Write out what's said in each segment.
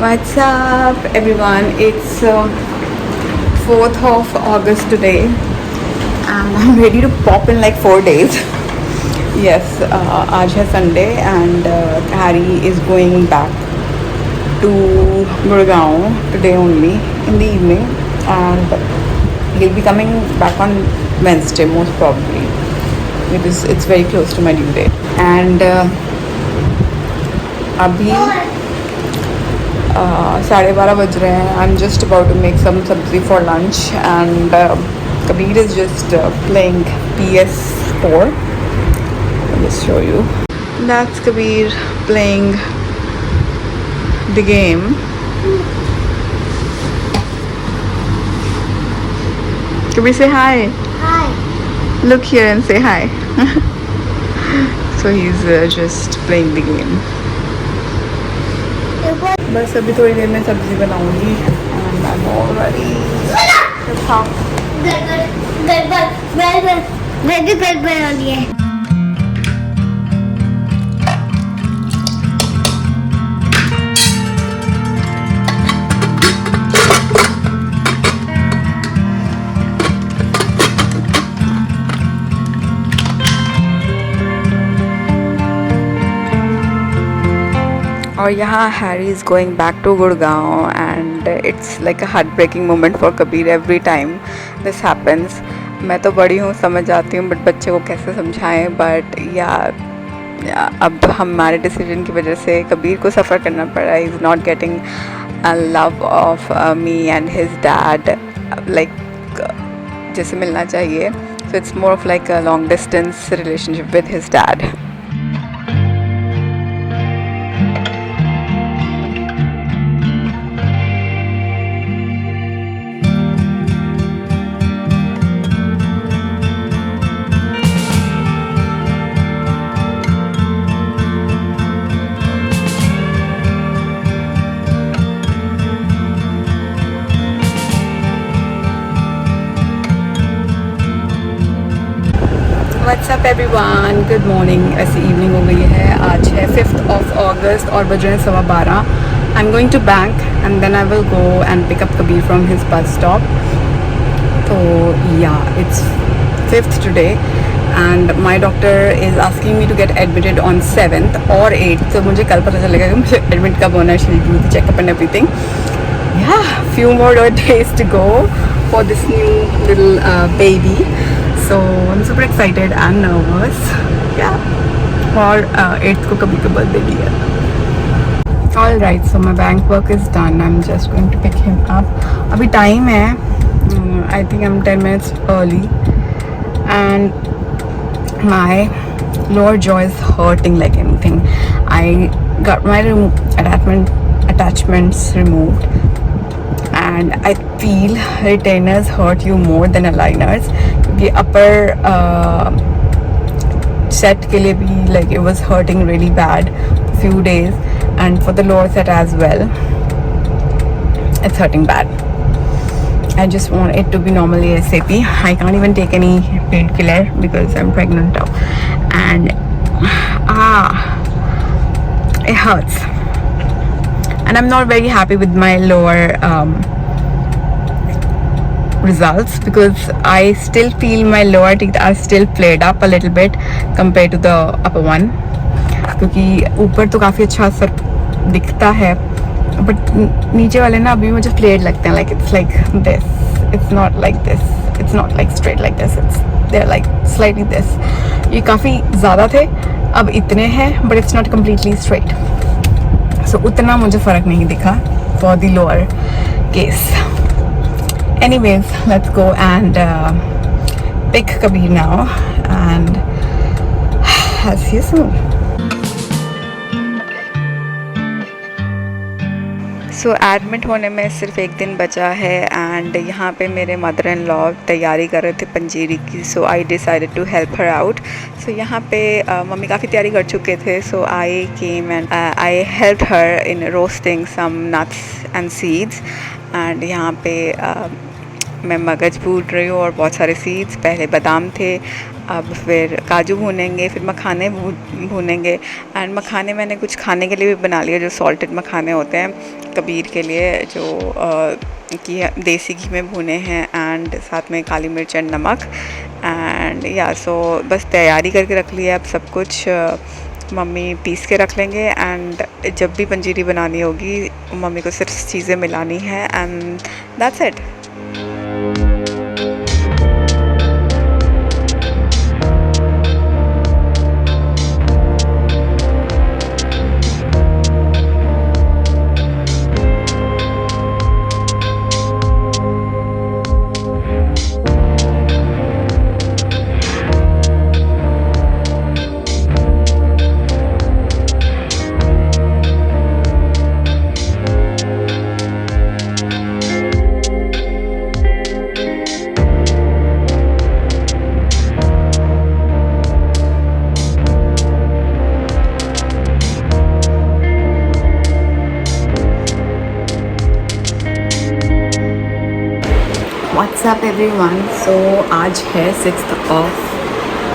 What's up, everyone? It's 4th of August today, and I'm ready to pop in like 4 days. Yes, आज है Sunday, and Harry is going back to Gurgaon today only in the evening, and he'll be coming back on Wednesday most probably because it's very close to my due date. And अभी 12:30 बज रहे हैं. I'm just about to make some sabzi for lunch, and Kabir is just playing PS4. I'll just show you. That's Kabir playing the game. Kabir, say hi. Hi. Look here and say hi. So he's just playing the game. बस अभी थोड़ी देर में सब्जी बनाऊंगी and I'm all ready. हाँ. गड़बड़ बना दिया है. और यहाँ Harry is going back to Gurgaon and it's like a heart breaking moment for Kabir every time this happens. मैं तो बड़ी हूँ, समझ जाती हूँ, बट बच्चे को कैसे समझाएं. बट या अब हमारे डिसीजन की वजह से कबीर को सफ़र करना पड़ा. He is not getting love of me and his dad like जैसे मिलना चाहिए. So it's more of like a long distance relationship with his dad. WhatsApp everyone, good morning. ऐसी इवनिंग हो गई है. आज है 5th of August और बज रहे हैं 12:15. I am going to bank and then I will go and pick up Kabir from his bus stop. तो yeah it's 5th today and my doctor is asking me to get admitted on 7th और 8th. तो मुझे कल पता चलेगा कि मुझे admit कब होना है. She do the checkup and everything. Yeah, few more days to go for this new little baby. So I'm super excited and nervous. Yeah. और 8th को कभी का birthday भी है. All right, so my bank work is done. I'm just going to pick him up. अभी time है. I think I'm 10 minutes early. And my lower jaw is hurting like anything. I got my attachments removed. And I feel retainers hurt you more than aligners क्योंकि upper set के लिए भी like it was hurting really bad few days, and for the lower set as well it's hurting bad. I just want it to be normally ASAP. I can't even take any painkiller because I'm pregnant now, and it hurts. And I'm not very happy with my lower results because I still feel my lower teeth are still flared up a little bit compared to the upper one. क्योंकि ऊपर तो काफ़ी अच्छा असर दिखता है, but नीचे वाले ना अभी मुझे फ्लेड लगते हैं. like it's like this, it's not like this, it's not like straight like this, it's they're like slightly this. ये काफ़ी ज़्यादा थे, अब इतने हैं, but it's not completely straight. So उतना मुझे फ़र्क नहीं दिखा for the lower case. Anyways, let's go and pick Kabir now, and I'll see you soon. So admit होने में सिर्फ एक दिन बचा है एंड यहाँ पे मेरे मदर इन लॉ तैयारी कर रहे थे पंजीरी की. So I decided to help her out. So यहाँ पे मम्मी काफ़ी तैयारी कर चुके थे. So I came and I help her in roasting some nuts and seeds. And यहाँ पे मैं मगज भून रही हूँ और बहुत सारे सीड्स. पहले बादाम थे, अब फिर काजू भूनेंगे, फिर मखाने भूनेंगे। एंड मखाने मैंने कुछ खाने के लिए भी बना लिया, जो सॉल्टेड मखाने होते हैं कबीर के लिए, जो कि देसी घी में भुने हैं, एंड साथ में काली मिर्च एंड नमक। एंड या सो बस तैयारी करके रख लिया। अब सब कुछ मम्मी पीस के रख लेंगे, एंड जब भी पंजीरी बनानी होगी मम्मी को सिर्फ चीज़ें मिलानी है, and that's it. What's up everyone? So आज है 6th of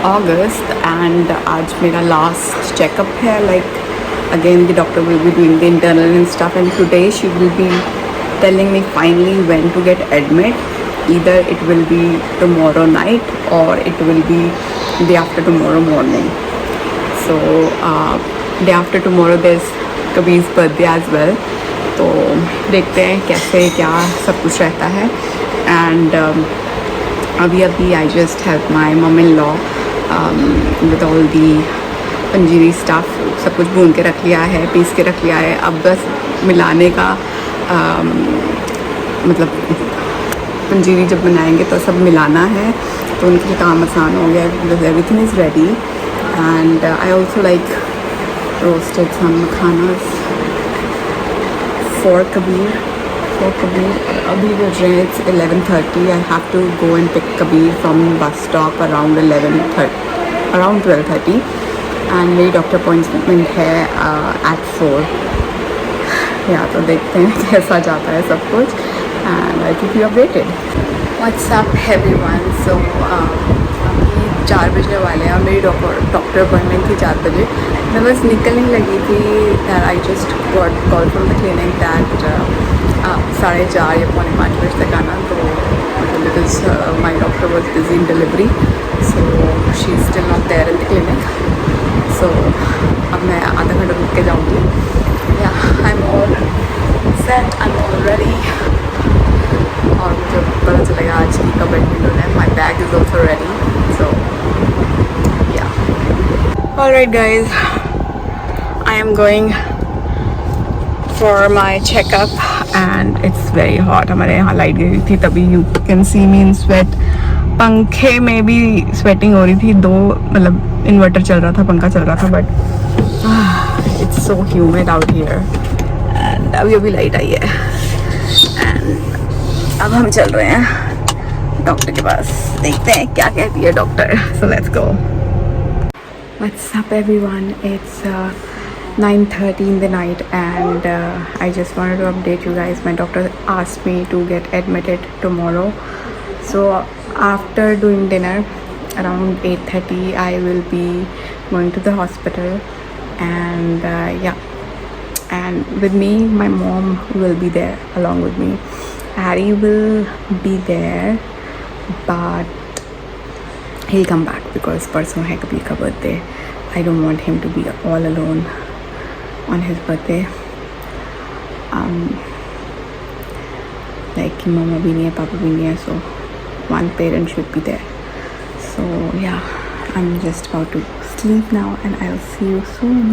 August and आज मेरा last checkup है. Like again the doctor will be doing the internal and stuff, and today she will be telling me finally when to get admit. Either it will be tomorrow night or it will be day after tomorrow morning. So day after tomorrow there's Kabir's birthday as well. तो देखते हैं कैसे क्या सब कुछ रहता है. And अभी I just helped my mom-in-law with all the panjiri stuff. सब कुछ भून के रख लिया है, पीस के रख लिया है. अब बस मिलाने का मतलब पंजीरी जब बनाएंगे तो सब मिलाना है, तो उनके लिए काम आसान हो गया because everything is ready. And I also like roasted some makhanas for Kabir. अभी बज रहे हैं it's 11:30. I have to go and pick Kabir from bus stop around 12:30 and मेरी डॉक्टर अपॉइंटमेंट है at 4. या तो देखते हैं कैसा जाता है सब कुछ, and I'll keep you updated. What's up everyone? So अभी 4 बजने वाले हैं. मेरी डॉक्टर अपॉइंटमेंट थी 4 बजे. मैं बस निकलने लगी थी that I just got call from the clinic that 4:30 या 4:45 बजे तक आना. तो because my doctor was busy in delivery, so she's still not there in the clinic. So अब मैं आधा घंटा रुक के जाऊँगी. Yeah, I'm all set, I'm all ready. और मुझे पता चलेगा आज की कब एडमिट है. My bag is also ready. So yeah. Alright guys, I am going for my checkup and it's very hot. हमारे यहाँ लाइट गई थी तभी you can see me in sweat. पंखे में भी स्वेटिंग हो रही थी. दो मतलब इन्वर्टर चल रहा था, पंखा चल रहा था, but it's so humid out here. And अभी लाइट आई है and अब हम चल रहे हैं डॉक्टर के पास. देखते हैं क्या कहती है doctor. So let's go. What's up everyone? It's 9:30 in the night and I just wanted to update you guys. My doctor asked me to get admitted tomorrow. So after doing dinner around 8:30 I will be going to the hospital, and yeah, and with me my mom will be there along with me. Harry will be there but he'll come back because परसों है कबीर का birthday. I don't want him to be all alone on his birthday. Like mama भी नहीं है, पापा भी नहीं है, so one parent should be there. So yeah, I'm just about to sleep now and I'll see you soon.